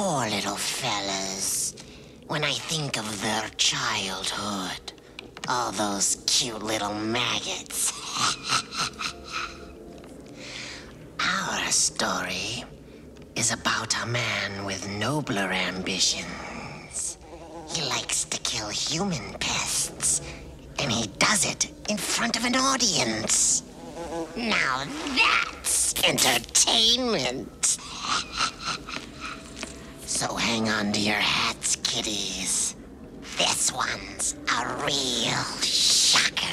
poor little fellas. When I think of their childhood, all those cute little maggots. Our story is about a man with nobler ambitions. He likes to kill human pests, and he does it in front of an audience. Now that's entertainment. So hang on to your hats, kiddies. This one's a real shocker.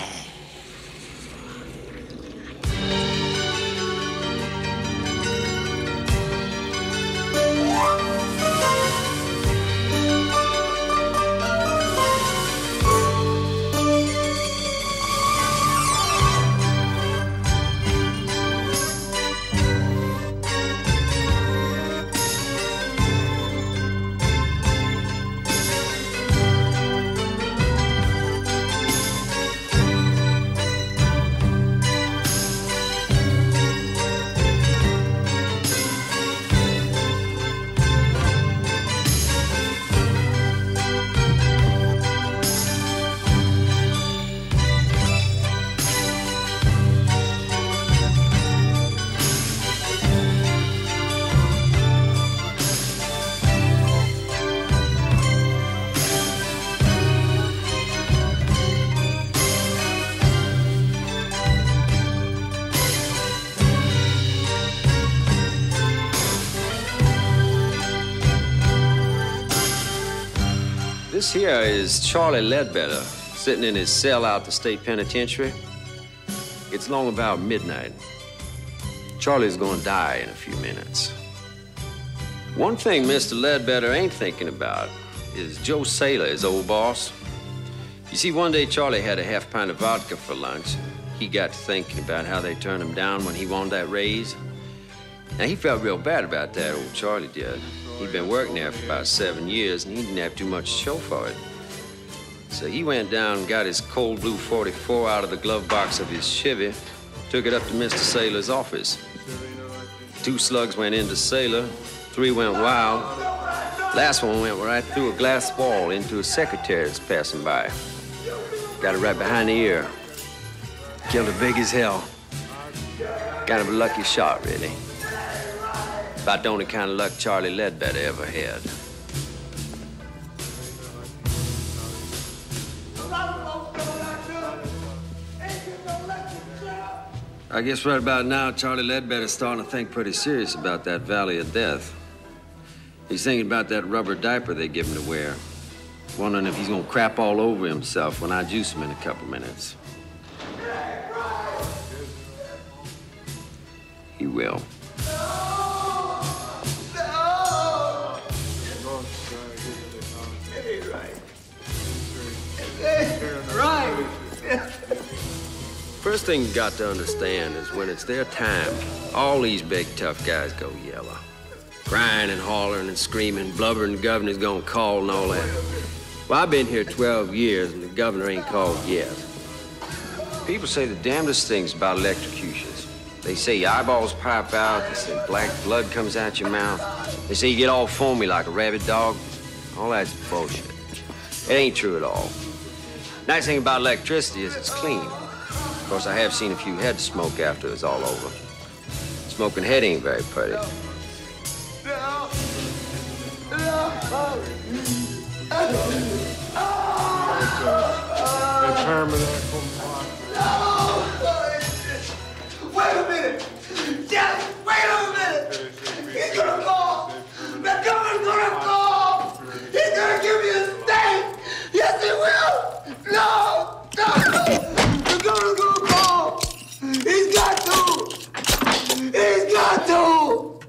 This here is Charlie Ledbetter, sitting in his cell out the state penitentiary. It's long about midnight. Charlie's gonna die in a few minutes. One thing Mr. Ledbetter ain't thinking about is Joe Saylor, his old boss. You see, one day Charlie had a half pint of vodka for lunch. He got to thinking about how they turned him down when he wanted that raise. Now, he felt real bad about that, old Charlie did. He'd been working there for about 7 years, and he didn't have too much to show for it. So he went down and got his cold blue 44 out of the glove box of his Chevy, took it up to Mr. Saylor's office. 2 slugs went into Saylor, 3 went wild. Last one went right through a glass wall into a secretary that's passing by. Got it right behind the ear. Killed her big as hell. Kind of a lucky shot, really. About the only kind of luck Charlie Ledbetter ever had. I guess right about now, Charlie Ledbetter's starting to think pretty serious about that Valley of Death. He's thinking about that rubber diaper they give him to wear. Wondering if he's gonna crap all over himself when I juice him in a couple minutes. He will. Right. First thing you got to understand is when it's their time, all these big tough guys go yellow. Crying and hollering and screaming, blubbering the governor's gonna call and all that. Well, I've been here 12 years and the governor ain't called yet. People say the damnedest things about electrocutions. They say your eyeballs pop out, they say black blood comes out your mouth. They say you get all foamy like a rabid dog. All that's bullshit. It ain't true at all. Nice thing about electricity is it's clean. Of course, I have seen a few heads smoke after it's all over. Smoking head ain't very pretty. Wait a minute! Just wait a minute! He's gonna call! The governor's gonna call! He's gonna give me a state! Yes, he will! No! The governor's gonna call! He's got to! He's got to!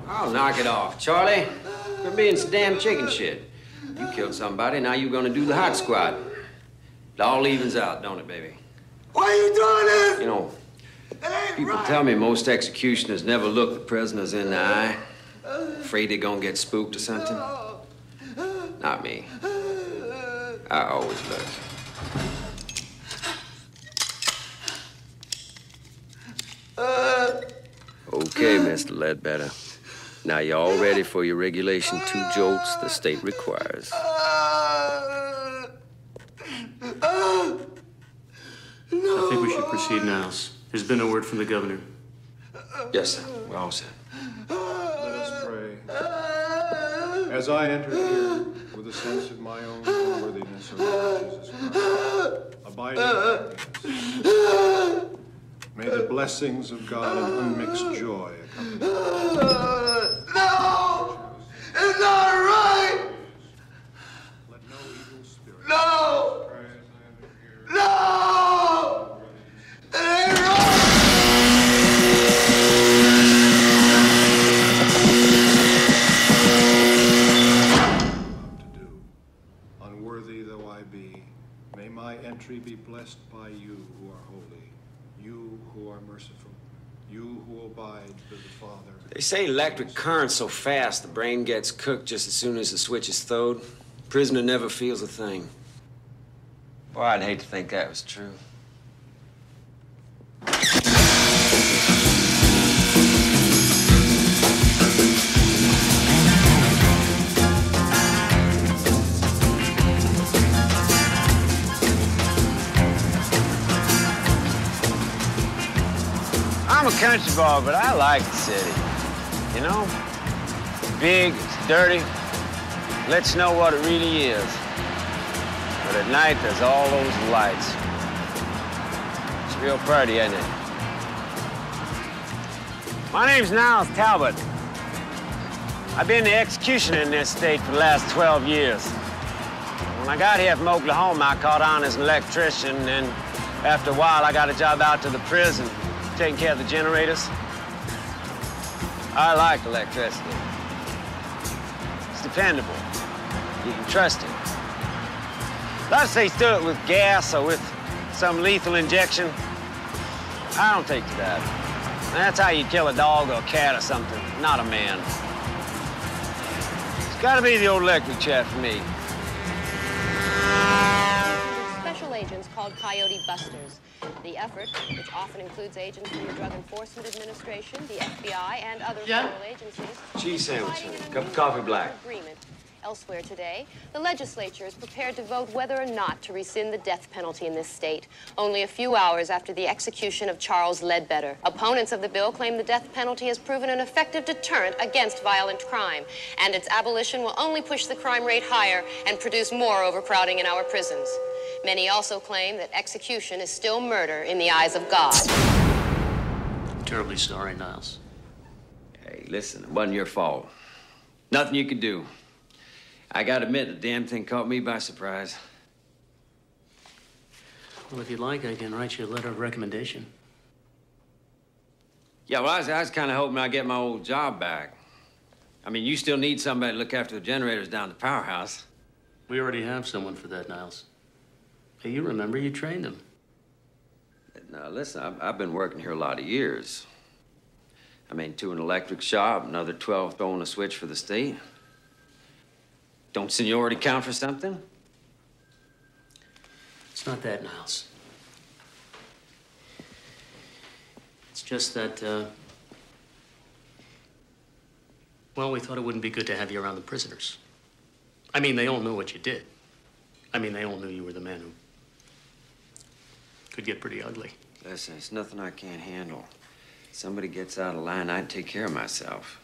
I'll knock it off, Charlie. Quit being some damn chicken shit. You killed somebody, now you're gonna do the hot squat. It all evens out, don't it, baby? Why are you doing this? You know, people tell me most executioners never look the prisoners in the eye. Afraid they're gonna get spooked or something. Not me. I always look. Okay, Mr. Ledbetter. Now, you all ready for your regulation 2 jolts the state requires? I think we should proceed, Niles. There's been a word from the governor. Yes, sir. We're all set. Let us pray. As I enter here with a sense of my own unworthiness, O Lord Jesus Christ, abiding happiness, may the blessings of God and unmixed joy accompany me. No! It's not right! Let no evil spirit. No! No! It ain't right! To do. Unworthy though I be, may my entry be blessed by you who are holy, you who are merciful, you who abide with the Father. They say electric current's so fast the brain gets cooked just as soon as the switch is throwed. Prisoner never feels a thing. Boy, I'd hate to think that was true. I'm a country boy, but I like the city. You know? It's big, it's dirty, lets you know what it really is. But at night, there's all those lights. It's real pretty, isn't it? My name's Niles Talbot. I've been the executioner in this state for the last 12 years. When I got here from Oklahoma, I caught on as an electrician, and after a while, I got a job out to the prison, taking care of the generators. I like electricity. It's dependable. You can trust it. Let's say stir it with gas or with some lethal injection. I don't take to that. That's how you kill a dog or a cat or something, not a man. It's gotta be the old electric chair for me. Special agents called Coyote Busters. The effort, which often includes agents from the Drug Enforcement Administration, the FBI, and other federal agencies. Cheese sandwich, honey. Cup of coffee black. Agreement. Elsewhere today, the legislature is prepared to vote whether or not to rescind the death penalty in this state, only a few hours after the execution of Charles Ledbetter. Opponents of the bill claim the death penalty has proven an effective deterrent against violent crime, and its abolition will only push the crime rate higher and produce more overcrowding in our prisons. Many also claim that execution is still murder in the eyes of God. I'm terribly sorry, Niles. Hey, listen, it wasn't your fault. Nothing you could do. I gotta admit, the damn thing caught me by surprise. Well, if you'd like, I can write you a letter of recommendation. Yeah, well, I was kind of hoping I'd get my old job back. I mean, you still need somebody to look after the generators down at the powerhouse. We already have someone for that, Niles. Hey, you remember you trained them. Now, listen, I've been working here a lot of years. I mean, 2 in an electric shop, another 12 throwing a switch for the state. Don't seniority count for something? It's not that, Niles. It's just that, well, we thought it wouldn't be good to have you around the prisoners. I mean, they all knew what you did. I mean, they all knew you were the man who could get pretty ugly. Listen, it's nothing I can't handle. Somebody gets out of line, I'd take care of myself.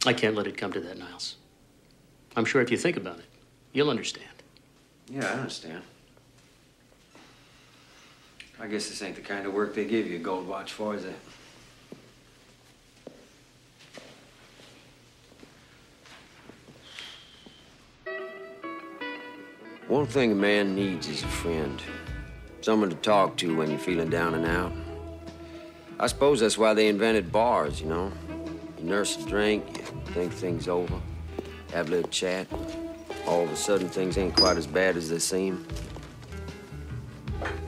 I can't let it come to that, Niles. I'm sure if you think about it, you'll understand. Yeah, I understand. I guess this ain't the kind of work they give you a gold watch for, is it? One thing a man needs is a friend. Someone to talk to when you're feeling down and out. I suppose that's why they invented bars, you know? You nurse a drink, you think things over, have a little chat. All of a sudden, things ain't quite as bad as they seem.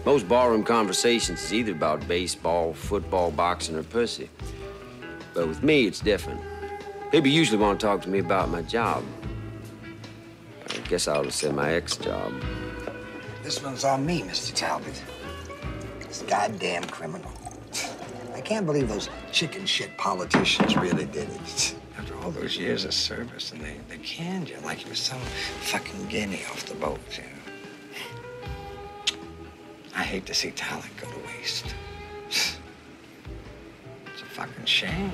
Most barroom conversations is either about baseball, football, boxing, or pussy. But with me, it's different. People usually want to talk to me about my job. I guess I ought to say my ex-job. This one's on me, Mr. Talbot. This goddamn criminal. I can't believe those chicken shit politicians really did it. After all those years of service, and they canned you like you was some fucking guinea off the boat, you know. I hate to see talent go to waste. It's a fucking shame.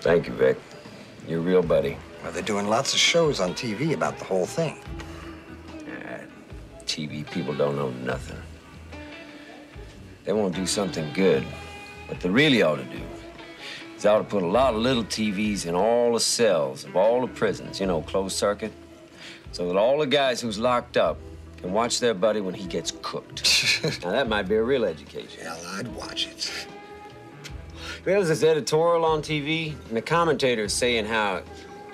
Thank you, Vic. You're a real buddy. Well, they're doing lots of shows on TV about the whole thing. TV people don't know nothing. They want to do something good. What they really ought to do is they ought to put a lot of little TVs in all the cells of all the prisons, you know, closed circuit, so that all the guys who's locked up can watch their buddy when he gets cooked. Now, that might be a real education. Hell, I'd watch it. There's this editorial on TV, and the commentator is saying how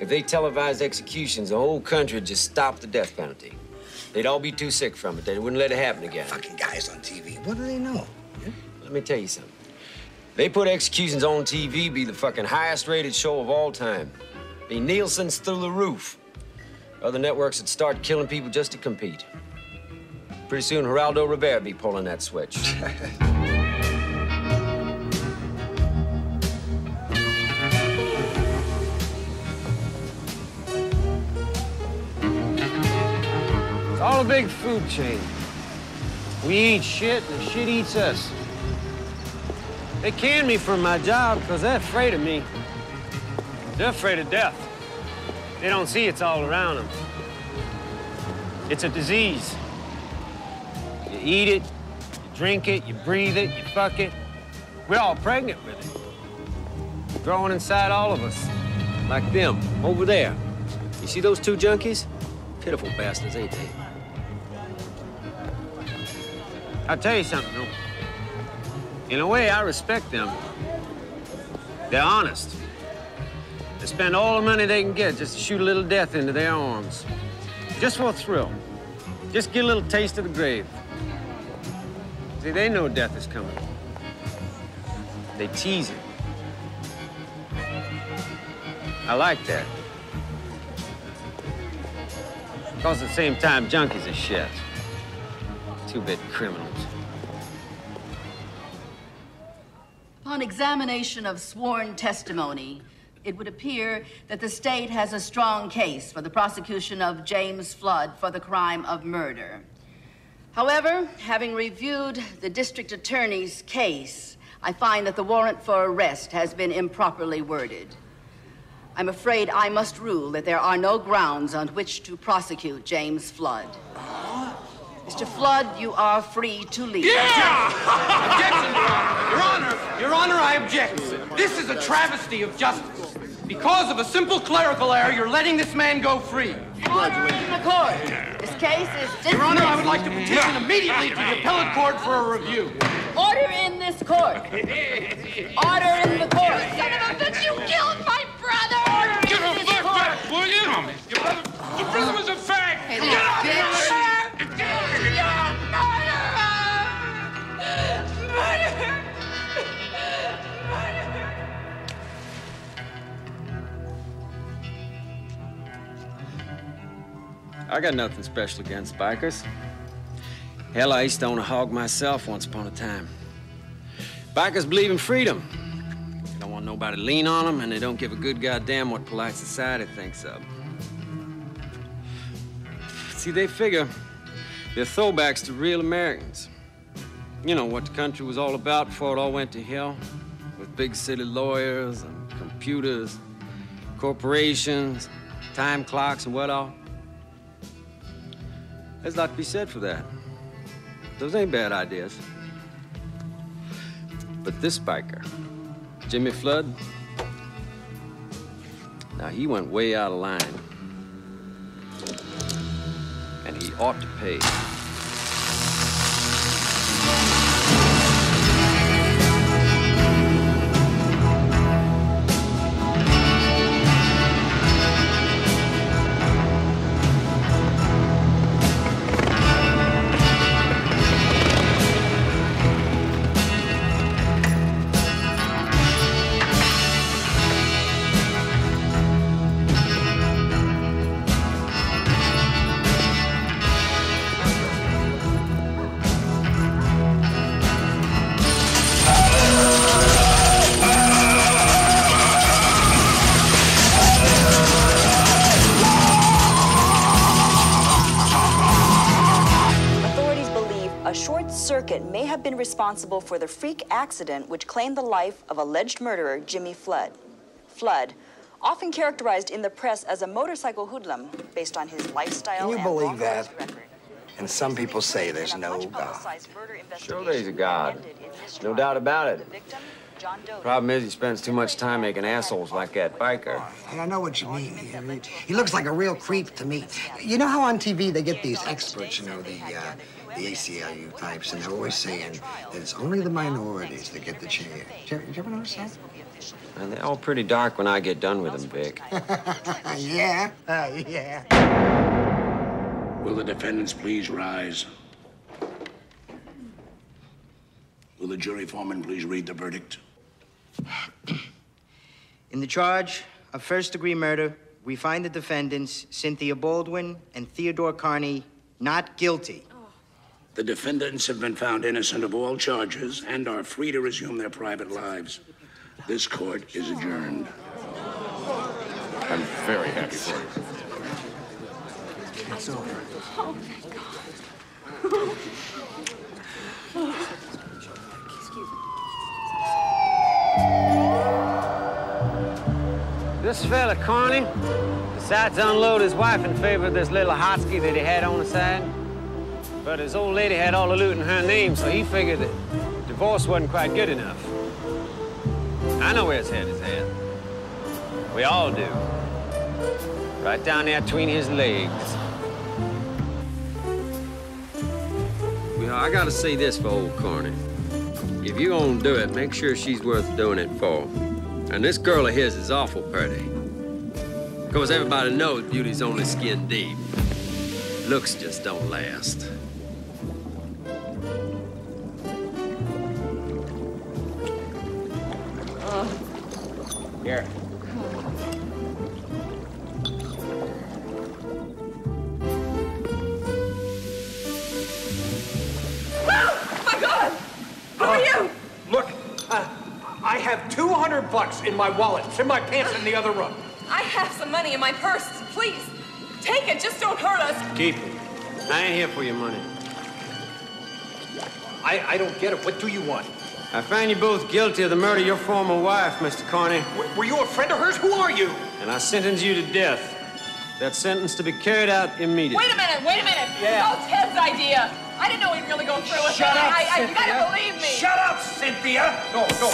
if they televised executions, the whole country would just stop the death penalty. They'd all be too sick from it. They wouldn't let it happen again. Fucking guys on TV. What do they know? Yeah? Let me tell you something. They put executions on TV, be the fucking highest rated show of all time. Be Nielsen's through the roof. Other networks would start killing people just to compete. Pretty soon, Geraldo Rivera be pulling that switch. It's all a big food chain. We eat shit, and the shit eats us. They canned me from my job because they're afraid of me. They're afraid of death. They don't see it's all around them. It's a disease. You eat it, you drink it, you breathe it, you fuck it. We're all pregnant with it. Growing inside all of us. Like them, over there. You see those two junkies? Pitiful bastards, ain't they? I'll tell you something, though. In a way, I respect them. They're honest. They spend all the money they can get just to shoot a little death into their arms. Just for a thrill. Just get a little taste of the grave. See, they know death is coming. They tease it. I like that. Because at the same time, junkies are shit. Two-bit criminals. Upon examination of sworn testimony, it would appear that the state has a strong case for the prosecution of James Flood for the crime of murder. However, having reviewed the district attorney's case, I find that the warrant for arrest has been improperly worded. I'm afraid I must rule that there are no grounds on which to prosecute James Flood. Mr. Flood, you are free to leave. Yeah! Objection, Your Honor, I object. This is a travesty of justice. Because of a simple clerical error, you're letting this man go free. Order in the court. This case is dismissed. Your Honor, I would like to petition immediately to the appellate court for a review. Order in this court. Order in the court. Son of a bitch, you killed my brother! Order Give in him this court. back, will you? The prisoner's a fag! Hey, Get out of here! bitch. I got nothing special against bikers. Hell, I used to own a hog myself once upon a time. Bikers believe in freedom. They don't want nobody to lean on them, and they don't give a good goddamn what polite society thinks of. See, they figure they're throwbacks to real Americans. You know what the country was all about before it all went to hell, with big city lawyers and computers, corporations, time clocks, and what all. There's a lot to be said for that. Those ain't bad ideas. But this biker, Jimmy Flood, now he went way out of line. And he ought to pay. a short circuit may have been responsible for the freak accident which claimed the life of alleged murderer Jimmy Flood. Flood, often characterized in the press as a motorcycle hoodlum based on his lifestyle. Can you and believe long that? arrest record. And some people say there's no God. Sure there's a God. No doubt about it. Problem is, he spends too much time making assholes like that biker. And I know what you mean. He looks like a real creep to me. You know how on TV they get these experts, you know, the ACLU types, and they're always saying that it's only the minorities that get the chance. Did you ever notice that? And they're all pretty dark when I get done with them, Vic. Yeah, yeah. Will the defendants please rise? Will the jury foreman please read the verdict? In the charge of first-degree murder, we find the defendants, Cynthia Baldwin and Theodore Carney, not guilty. The defendants have been found innocent of all charges and are free to resume their private lives. This court is adjourned. I'm very happy for you. It's over. Oh, thank God. This fella, Carney, decides to unload his wife in favor of this little hotski that he had on the side. But his old lady had all the loot in her name, so he figured that divorce wasn't quite good enough. I know where his head is at. We all do. Right down there between his legs. You know, I gotta say this for old Carney. If you gonna do it, make sure she's worth doing it for. And this girl of his is awful pretty. Of course, everybody knows beauty's only skin deep. Looks just don't last. Here. My God! Who are you? Look, I have $200 in my wallet. It's in my pants in the other room. I have some money in my purse. Please, take it. Just don't hurt us. Keep it. I ain't here for your money. I don't get it. What do you want? I find you both guilty of the murder of your former wife, Mr. Carney. Were you a friend of hers? Who are you? And I sentence you to death. That sentence to be carried out immediately. Wait a minute. Yeah. It's all Ted's idea. I didn't know he'd really go through with it. Shut up, You Cynthia. gotta believe me. Shut up, Cynthia. No, wait, no.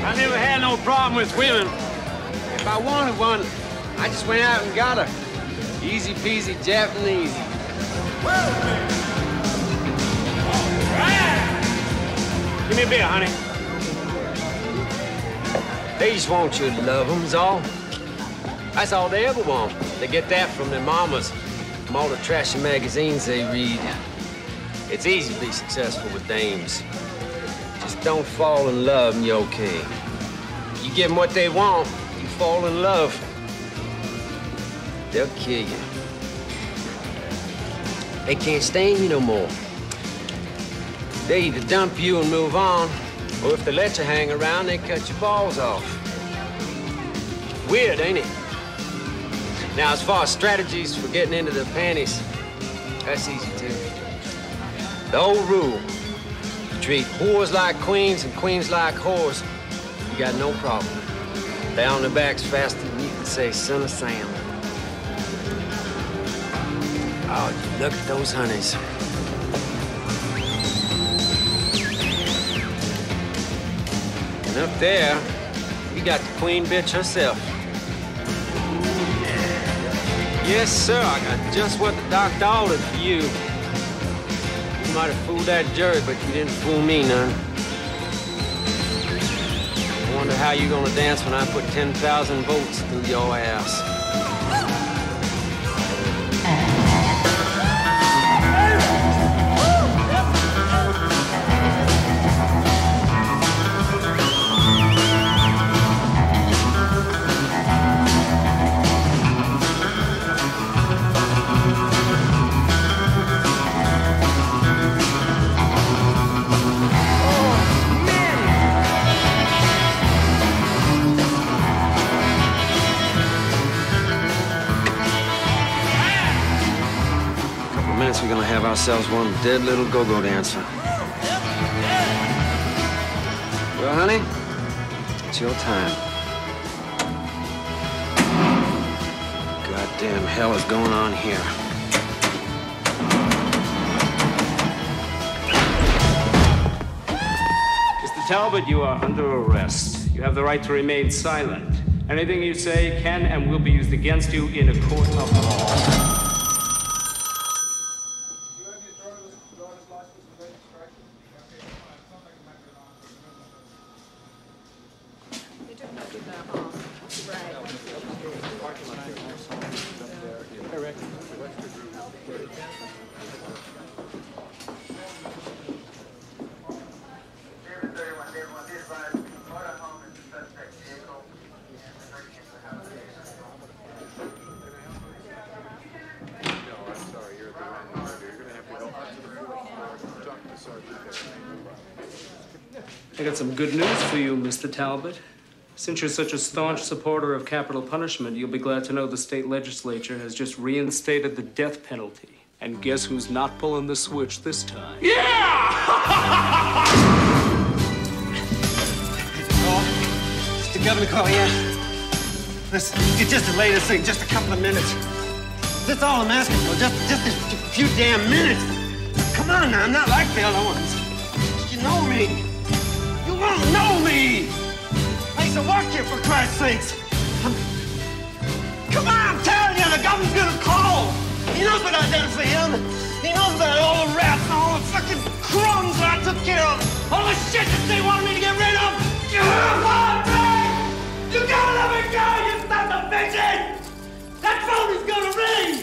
I never had no problem with women. If I wanted one, I just went out and got her. Easy peasy Japanese. Give me a beer, honey. They just want you to love them's all. That's all they ever want. They get that from their mamas, from all the trashy magazines they read. It's easy to be successful with dames. Just don't fall in love and you're okay. You give them what they want, you fall in love. They'll kill you. They can't stand you no more. They either dump you and move on, or if they let you hang around, they cut your balls off. Weird, ain't it? Now, as far as strategies for getting into their panties, that's easy too. The old rule, you treat whores like queens and queens like whores, you got no problem. They're on their backs faster than you can say, son of Sam. Oh, look at those honeys. And up there, you got the queen bitch herself. Yes, sir, I got just what the doctor ordered for you. You might have fooled that jury, but you didn't fool me none. I wonder how you're gonna dance when I put 10,000 volts through your ass. minutes, we're gonna have ourselves one dead little go-go dancer. Well, honey, it's your time. Goddamn hell is going on here? Mr. Talbot, you are under arrest. You have the right to remain silent. Anything you say can and will be used against you in a court of law. I got some good news for you, Mr. Talbot. Since you're such a staunch supporter of capital punishment, you'll be glad to know the state legislature has just reinstated the death penalty. And guess who's not pulling the switch this time? Yeah! It's the governor call, yeah? Listen, you just delay this thing just a couple of minutes. That's all I'm asking for, just a few damn minutes. Come on now, I'm not like the other ones. You know me. You won't know me. I used to work here, for Christ's sakes. Come on, I'm telling you, the governor's gonna call. He knows what I done for him. He knows about all the rats and all the fucking crumbs that I took care of. All the shit that they wanted me to get rid of. Come on, man! You gotta let me go, you son of a bitch! That phone is gonna ring!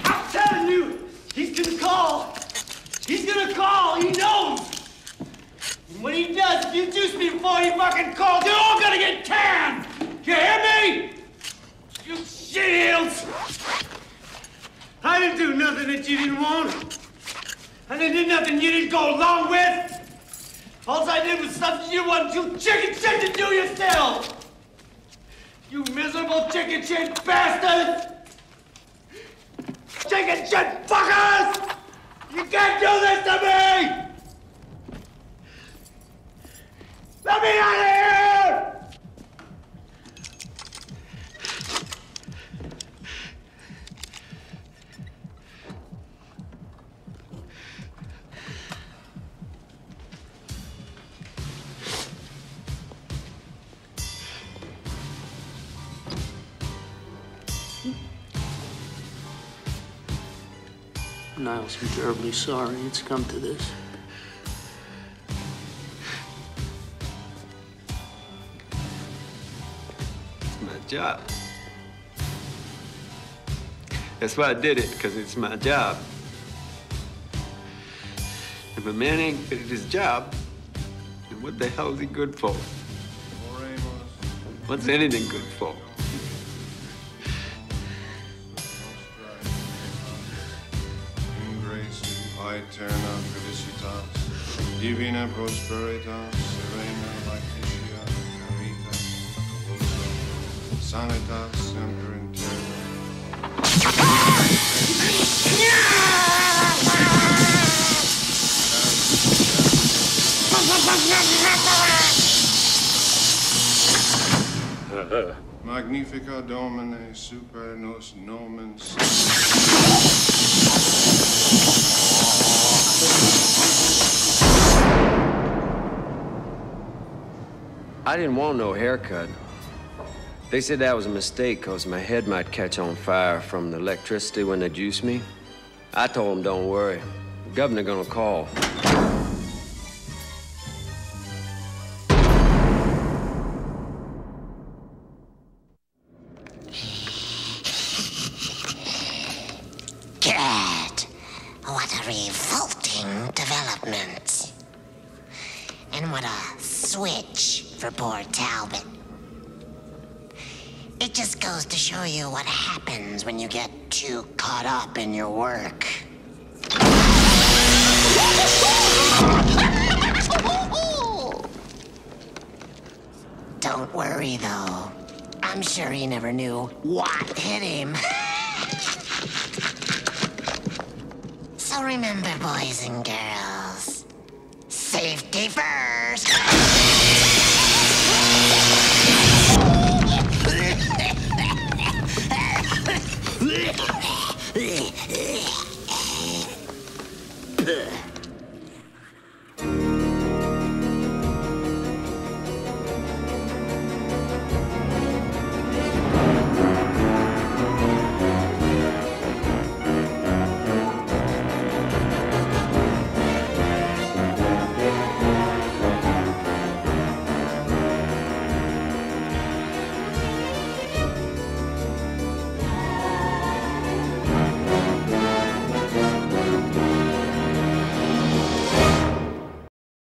I'm telling you, he's gonna call. He's gonna call, he knows. And when he does, if you juice me before he fucking calls, you're all gonna get canned! You hear me? You shields! I didn't do nothing that you didn't want. I didn't do nothing you didn't go along with. All I did was something you wanted you chicken shit to do yourself. You miserable chicken shit bastards! Chicken shit fuckers! You can't do this to me! Let me out of here! Niles, I'm terribly sorry it's come to this. It's my job. That's why I did it, because it's my job. If a man ain't good at his job, then what the hell is he good for? What's anything good for? Aeterna felicitas, divina prosperitas, serena laetitia, caritas, covosa, sanitas semper in terra. Magnifica Domine super nos nomen. I didn't want no haircut. They said that was a mistake because my head might catch on fire from the electricity when they juice me. I told them, don't worry. The governor gonna call. God, what a revolting development. And what a switch for poor Talbot. It just goes to show you what happens when you get too caught up in your work. Don't worry, though. I'm sure he never knew what hit him. Now remember, boys and girls, safety first.